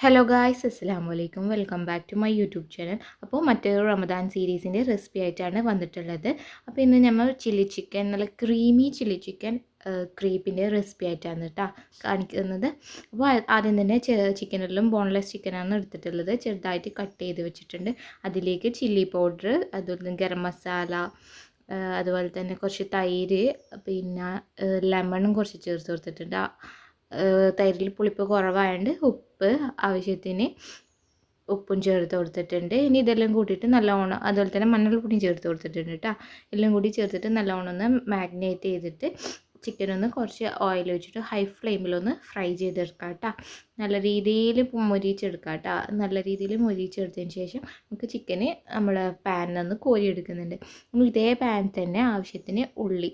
Hello guys, അസ്സലാമു അലൈക്കും. Welcome back to my YouTube channel. അപ്പോൾ മറ്റൊരു റമദാൻ സീരീസിൻ്റെ റെസിപ്പി ആയിട്ടാണ് വന്നിട്ടുള്ളത്. അപ്പോൾ ഇന്ന് നമ്മൾ ചില്ലി ചിക്കൻ, നല്ല ക്രീമി ചില്ലി ചിക്കൻ ക്രീപ്പിൻ്റെ റെസിപ്പി ആയിട്ടാണ് കേട്ടോ കാണിക്കുന്നത്. അപ്പോൾ ആദ്യം തന്നെ ചിക്കനെല്ലാം ബോൺലെസ് ചിക്കനാണ് എടുത്തിട്ടുള്ളത്. ചെറുതായിട്ട് കട്ട് ചെയ്ത് വെച്ചിട്ടുണ്ട്. അതിലേക്ക് ചില്ലി പൗഡർ, അതുപോലെ ഗരം മസാല, അതുപോലെ തന്നെ കുറച്ച് തൈര്, പിന്നെ ലെമണും കുറച്ച് ചേർത്ത് കൊടുത്തിട്ടുണ്ട്. തൈരിൽ പുളിപ്പ് കുറവായതുകൊണ്ട് ഉപ്പ് ആവശ്യത്തിന് ഉപ്പും ചേർത്ത് കൊടുത്തിട്ടുണ്ട്. ഇനി ഇതെല്ലാം കൂട്ടിയിട്ട് നല്ലവണ്ണം, അതുപോലെ തന്നെ മഞ്ഞൾപ്പൊടിയും ചേർത്ത് കൊടുത്തിട്ടുണ്ട് കേട്ടോ. എല്ലാം കൂടി ചേർത്തിട്ട് നല്ലവണ്ണം ഒന്ന് മാഗ്നേറ്റ് ചെയ്തിട്ട് ചിക്കനൊന്ന് കുറച്ച് ഓയിൽ വെച്ചിട്ട് ഹൈ ഫ്ലെയിമിലൊന്ന് ഫ്രൈ ചെയ്തെടുക്കാം കേട്ടോ. നല്ല രീതിയിൽ മൊരിച്ചെടുക്കാം കേട്ടോ. നല്ല രീതിയിൽ മൊരിച്ചെടുത്തതിന് ശേഷം നമുക്ക് ചിക്കന് നമ്മൾ പാനിലൊന്ന് കോരിയെടുക്കുന്നുണ്ട്. നമ്മൾ ഇതേ പാൻ തന്നെ ആവശ്യത്തിന് ഉള്ളി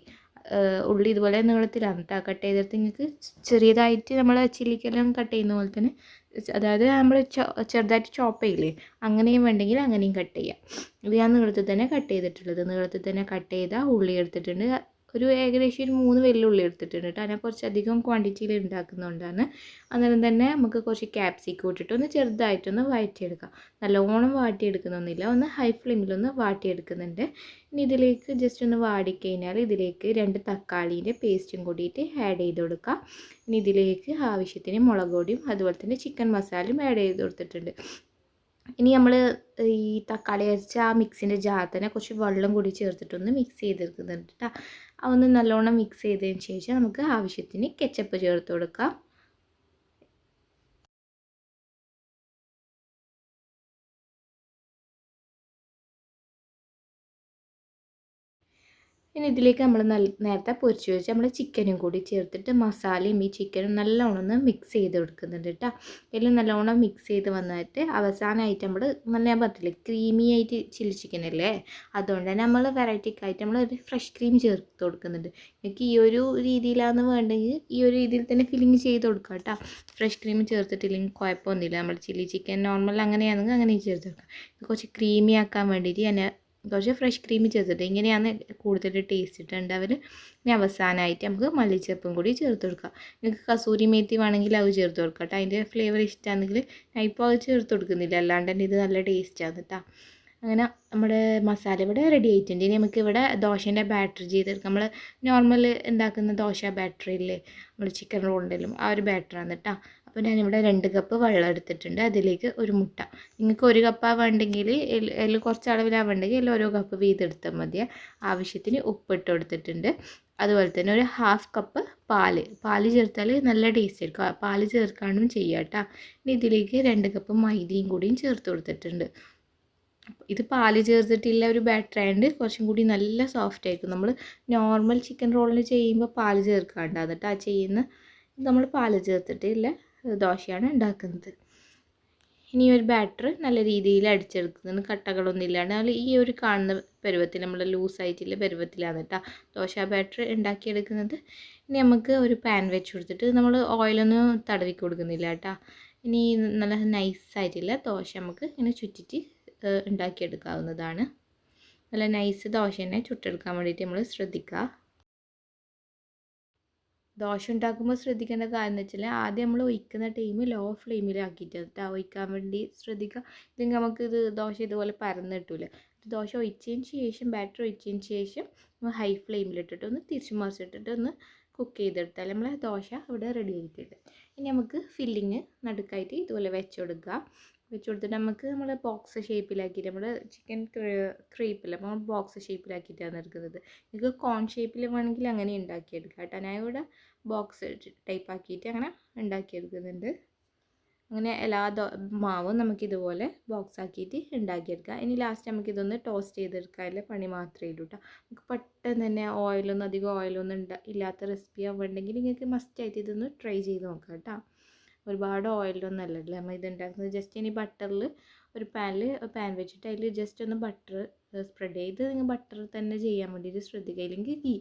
ഇതുപോലെ നീളത്തിലാണ് കേട്ടോ കട്ട് ചെയ്തിട്ട്. നിങ്ങൾക്ക് ചെറിയതായിട്ട് നമ്മൾ ചില്ലിക്കെല്ലാം കട്ട് ചെയ്യുന്ന പോലെ തന്നെ, അതായത് നമ്മൾ ചെറുതായിട്ട് ചോപ്പ് ചെയ്യില്ലേ, അങ്ങനെയും വേണ്ടെങ്കിൽ അങ്ങനെയും കട്ട് ചെയ്യാം. ഇത് ഞാൻ നീളത്തിൽ തന്നെ കട്ട് ചെയ്തിട്ടുള്ളത്. നീളത്തിൽ തന്നെ കട്ട് ചെയ്ത ഉള്ളി എടുത്തിട്ടുണ്ട്. ഒരു ഏകദേശം ഒരു 3 വെല്ലുള്ളി എടുത്തിട്ടുണ്ട് കേട്ടോ. ഞാൻ കുറച്ചധികം ക്വാണ്ടിറ്റിയിൽ ഉണ്ടാക്കുന്നതുകൊണ്ടാണ്. അന്നേരം തന്നെ നമുക്ക് കുറച്ച് ക്യാപ്സിക്കം ഇട്ടിട്ട് ഒന്ന് ചെറുതായിട്ടൊന്ന് വഴറ്റിയെടുക്കാം. നല്ലോണം വാട്ടിയെടുക്കുന്നൊന്നുമില്ല, ഒന്ന് ഹൈ ഫ്ലെയിമിലൊന്ന് വാട്ടിയെടുക്കുന്നുണ്ട്. ഇനി ഇതിലേക്ക് ജസ്റ്റ് ഒന്ന് വാടിക്കഴിഞ്ഞാൽ ഇതിലേക്ക് 2 തക്കാളീൻ്റെ പേസ്റ്റും കൂടിയിട്ട് ആഡ് ചെയ്ത് കൊടുക്കാം. ഇനി ഇതിലേക്ക് ആവശ്യത്തിന് മുളക് പൊടിയും അതുപോലെ തന്നെ ചിക്കൻ മസാലയും ആഡ് ചെയ്ത് കൊടുത്തിട്ടുണ്ട്. ഇനി നമ്മൾ ഈ തക്കാളി അരച്ച ആ മിക്സിൻ്റെ ജാറിൽ തന്നെ കുറച്ച് വെള്ളം കൂടി ചേർത്തിട്ടൊന്ന് മിക്സ് ചെയ്തെടുക്കുന്നുണ്ട് കേട്ടോ. അതൊന്ന് നല്ലോണം മിക്സ് ചെയ്തതിന് ശേഷം നമുക്ക് ആവശ്യത്തിന് കെച്ചപ്പ് ചേർത്ത് കൊടുക്കാം. ഇനി ഇതിലേക്ക് നമ്മൾ നേരത്തെ പൊരിച്ച് വെച്ച് നമ്മൾ ചിക്കനും കൂടി ചേർത്തിട്ട് മസാലയും ഈ ചിക്കനും നല്ലോണം ഒന്ന് മിക്സ് ചെയ്ത് കൊടുക്കുന്നുണ്ട് കേട്ടോ. എല്ലാം നല്ലോണം മിക്സ് ചെയ്ത് വന്നിട്ട് അവസാനമായിട്ട് നമ്മൾ ഞാൻ പറഞ്ഞില്ലേ ക്രീമി ആയിട്ട് ചില്ലി ചിക്കൻ അല്ലേ, അതുകൊണ്ട് തന്നെ നമ്മൾ വെറൈറ്റിക്കായിട്ട് നമ്മൾ ഒരു ഫ്രഷ് ക്രീം ചേർത്ത് കൊടുക്കുന്നുണ്ട്. എനിക്ക് ഈ ഒരു രീതിയിലാണെന്ന് വേണ്ടെങ്കിൽ ഈ ഒരു രീതിയിൽ തന്നെ ഫില്ലിങ് ചെയ്ത് കൊടുക്കാം കേട്ടോ. ഫ്രഷ് ക്രീം ചേർത്തിട്ടില്ലെങ്കിൽ കുഴപ്പമൊന്നുമില്ല. നമ്മൾ ചില്ലി ചിക്കൻ നോർമൽ അങ്ങനെയാണെങ്കിൽ അങ്ങനെ ചേർത്ത് കൊടുക്കാം. ഇത് കുറച്ച് ക്രീമി ആക്കാൻ വേണ്ടിയിട്ട് ഞാൻ കുറച്ച് ഫ്രഷ് ക്രീം ചേർത്തിട്ട് ഇങ്ങനെയാണ് കൂടുതൽ ടേസ്റ്റ് ഇട്ടുണ്ടാവർ. ഇനി അവസാനമായിട്ട് നമുക്ക് മല്ലിച്ചപ്പും കൂടി ചേർത്ത് കൊടുക്കാം. നിങ്ങൾക്ക് കസൂരി മേത്തി വേണമെങ്കിൽ അത് ചേർത്ത് കൊടുക്കാം കേട്ടോ. അതിൻ്റെ ഫ്ലേവർ ഇഷ്ടമാണെങ്കിൽ ഞാൻ ഇപ്പോൾ അത് ചേർത്ത് കൊടുക്കുന്നില്ല, അല്ലാണ്ട് തന്നെ ഇത് നല്ല ടേസ്റ്റാണ് കേട്ടോ. അങ്ങനെ നമ്മുടെ മസാല ഇവിടെ റെഡി ആയിട്ടുണ്ട്. ഇനി നമുക്ക് ഇവിടെ ദോശേൻ്റെ ബാറ്റർ ചെയ്തെടുക്കാം. നമ്മൾ നോർമൽ ഉണ്ടാക്കുന്ന ദോശ ബാറ്ററില്ലേ, നമ്മൾ ചിക്കൻ റോളിൻ്റെല്ലാം ആ ഒരു ബാറ്ററാണ് കേട്ടോ. അപ്പോൾ ഞാനിവിടെ 2 കപ്പ് വെള്ളം എടുത്തിട്ടുണ്ട്. അതിലേക്ക് ഒരു മുട്ട, നിങ്ങൾക്ക് 1 കപ്പാണ് വേണ്ടെങ്കിൽ അതിൽ കുറച്ച് അളവിലാവുണ്ടെങ്കിൽ അതിൽ ഓരോ കപ്പ് വീതെടുത്താൽ മതി. ആവശ്യത്തിന് ഉപ്പിട്ട് കൊടുത്തിട്ടുണ്ട്. അതുപോലെ തന്നെ ഒരു 1/2 കപ്പ് പാല് ചേർത്താൽ നല്ല ടേസ്റ്റ് ആയിരിക്കും. പാല് ചേർക്കാനും ചെയ്യാം കേട്ടോ. ഇനി ഇതിലേക്ക് 2 കപ്പ് മൈദയും കൂടിയും ചേർത്ത് കൊടുത്തിട്ടുണ്ട്. ഇത് പാല് ചേർത്തിട്ടില്ല ഒരു ബാറ്റർ ആയതുകൊണ്ട് കുറച്ചും കൂടി നല്ല സോഫ്റ്റ് ആയിരിക്കും. നമ്മൾ നോർമൽ ചിക്കൻ റോളിന് ചെയ്യുമ്പോൾ പാല് ചേർക്കാണ്ടാണ് കേട്ടോ ആ ചെയ്യുന്ന. നമ്മൾ പാല് ചേർത്തിട്ടില്ല ദോശയാണ് ഉണ്ടാക്കുന്നത്. ഇനി ഒരു ബാറ്റർ നല്ല രീതിയിൽ അടിച്ചെടുക്കുന്നത്, കട്ടകളൊന്നും ഇല്ലാണ്ട് നമ്മൾ ഈ ഒരു കാണുന്ന പരുവത്തിൽ, നമ്മൾ ലൂസായിട്ടുള്ള പരുവത്തിലാണ് കേട്ടോ ദോശ ബാറ്റർ ഉണ്ടാക്കിയെടുക്കുന്നത്. ഇനി നമുക്ക് ഒരു പാൻ വെച്ച് കൊടുത്തിട്ട് നമ്മൾ ഓയിലൊന്നും തടവി കൊടുക്കുന്നില്ല കേട്ടോ. ഇനി നല്ല നൈസായിട്ടുള്ള ദോശ നമുക്ക് ഇങ്ങനെ ചുറ്റിട്ട് ഉണ്ടാക്കിയെടുക്കാവുന്നതാണ്. നല്ല നൈസ് ദോശ തന്നെ ചുട്ടെടുക്കാൻ വേണ്ടിയിട്ട് നമ്മൾ ശ്രദ്ധിക്കുക. ദോശ ഉണ്ടാക്കുമ്പോൾ ശ്രദ്ധിക്കേണ്ട കാര്യം എന്ന് വെച്ചാൽ ആദ്യം നമ്മൾ ഒഴിക്കുന്ന ടൈം ലോ ഫ്ലെയിമിലാക്കിയിട്ട് ഒഴിക്കാൻ വേണ്ടി ശ്രദ്ധിക്കുക. ഇല്ലെങ്കിൽ നമുക്കിത് ദോശ ഇതുപോലെ പരന്ന് കിട്ടില്ല. ദോശ ഒഴിച്ചതിന് ശേഷം, ബാറ്റർ ഒഴിച്ചതിന് ശേഷം ഹൈ ഫ്ലെയിമിലിട്ടിട്ട് ഒന്ന് തിരിച്ച് മറിച്ചിട്ടിട്ട് ഒന്ന് കുക്ക് ചെയ്തെടുത്താൽ നമ്മളെ ദോശ ഇവിടെ റെഡി ആയിട്ടുണ്ട്. ഇനി നമുക്ക് ഫില്ലിങ് നടുക്കായിട്ട് ഇതുപോലെ വെച്ച് കൊടുത്തിട്ട് നമുക്ക് നമ്മൾ ബോക്സ് ഷേപ്പിലാക്കിയിട്ട്, നമ്മൾ ചിക്കൻ ക്രീപ്പില്ല നമ്മൾ ബോക്സ് ഷേപ്പിലാക്കിയിട്ടാണ് എടുക്കുന്നത്. നിങ്ങൾക്ക് കോൺ ഷേപ്പിൽ വേണമെങ്കിൽ അങ്ങനെ ഉണ്ടാക്കിയെടുക്കാം കേട്ടോ. ഞാൻ ഇവിടെ ബോക്സ് ടൈപ്പ് ആക്കിയിട്ട് അങ്ങനെ ഉണ്ടാക്കിയെടുക്കുന്നുണ്ട്. അങ്ങനെ എല്ലാ മാവും നമുക്കിതുപോലെ ബോക്സ് ആക്കിയിട്ട് ഉണ്ടാക്കിയെടുക്കാം. ഇനി ലാസ്റ്റ് നമുക്കിതൊന്ന് ടോസ്റ്റ് ചെയ്തെടുക്കാം. അതിലെ പണി മാത്രമേ ഉള്ളൂ കേട്ടോ. നമുക്ക് പെട്ടെന്ന് തന്നെ അധികം ഓയിലൊന്നും ഇല്ലാത്ത റെസിപ്പി ആവുന്നുണ്ടെങ്കിൽ നിങ്ങൾക്ക് മസ്റ്റായിട്ട് ഇതൊന്ന് ട്രൈ ചെയ്ത് നോക്കാം കേട്ടോ. ഒരുപാട് ഓയിലൊന്നും അല്ലല്ലോ നമ്മൾ ഇത് ഉണ്ടാക്കുന്നത്. ജസ്റ്റ് ഇനി ബട്ടറിൽ ഒരു പാൻ വെച്ചിട്ട് അതിൽ ജസ്റ്റ് ഒന്ന് ബട്ടർ സ്പ്രെഡ് ചെയ്ത്, നിങ്ങൾ ബട്ടർ തന്നെ ചെയ്യാൻ വേണ്ടിയിട്ട് ശ്രദ്ധിക്കുക. ഇല്ലെങ്കിൽ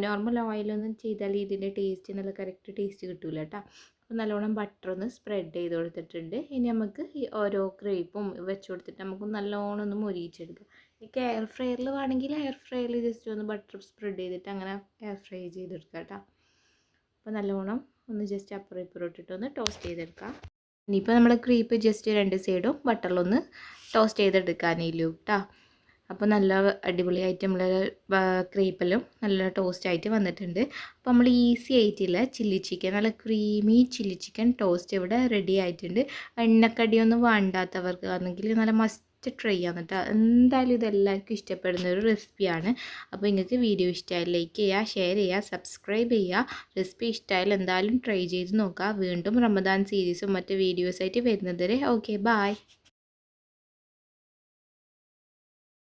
നോർമൽ ഓയിലൊന്നും ചെയ്താൽ ഇതിൻ്റെ ടേസ്റ്റ് നല്ല കറക്റ്റ് ടേസ്റ്റ് കിട്ടില്ല കേട്ടോ. അപ്പോൾ നല്ലോണം ബട്ടർ ഒന്ന് സ്പ്രെഡ് ചെയ്ത് കൊടുത്തിട്ടുണ്ട്. ഇനി നമുക്ക് ഈ ഓരോ ക്രീപ്പും വെച്ച് കൊടുത്തിട്ട് നമുക്ക് നല്ലോണം ഒന്ന് മൊരിയിച്ചെടുക്കാം. എനിക്ക് എയർ ഫ്രയറിൽ വേണമെങ്കിൽ എയർ ഫ്രയറിൽ ജസ്റ്റ് ഒന്ന് ബട്ടർ സ്പ്രെഡ് ചെയ്തിട്ട് അങ്ങനെ എയർ ഫ്രൈ ചെയ്തെടുക്കാം കേട്ടോ. അപ്പോൾ നല്ലോണം ഒന്ന് ജസ്റ്റ് അപ്പുറം ഇപ്പുറം ഇട്ടിട്ടൊന്ന് ടോസ്റ്റ് ചെയ്തെടുക്കാം. ഇനിയിപ്പോൾ നമ്മൾ ക്രീപ്പ് ജസ്റ്റ് 2 സൈഡും ബട്ടറിലൊന്ന് ടോസ്റ്റ് ചെയ്തെടുക്കാനേലൂ കേട്ടോ. അപ്പോൾ നല്ല അടിപൊളിയായിട്ട് നമ്മൾ ക്രീപ്പെല്ലാം നല്ല ടോസ്റ്റ് ആയിട്ട് വന്നിട്ടുണ്ട്. അപ്പോൾ നമ്മൾ ഈസി ആയിട്ടുള്ള ചില്ലി ചിക്കൻ, നല്ല ക്രീമി ചില്ലി ചിക്കൻ ടോസ്റ്റ് ഇവിടെ റെഡി ആയിട്ടുണ്ട്. എണ്ണക്കടിയൊന്നും വേണ്ടാത്തവർക്ക് ആണെങ്കിൽ നല്ല മസ്റ്റ് ട്രൈ ചെയ്യാൻ കേട്ടോ. എന്തായാലും ഇതെല്ലാവർക്കും ഇഷ്ടപ്പെടുന്ന ഒരു റെസിപ്പിയാണ്. അപ്പോൾ നിങ്ങൾക്ക് വീഡിയോ ഇഷ്ടമായി ലൈക്ക് ചെയ്യുക, ഷെയർ ചെയ്യുക, സബ്സ്ക്രൈബ് ചെയ്യുക. റെസിപ്പി ഇഷ്ടമായാലും എന്തായാലും ട്രൈ ചെയ്ത് നോക്കുക. വീണ്ടും റമദാൻ സീരീസും മറ്റ് വീഡിയോസായിട്ട് വരുന്നത് വരെ ഓക്കെ ബൈ.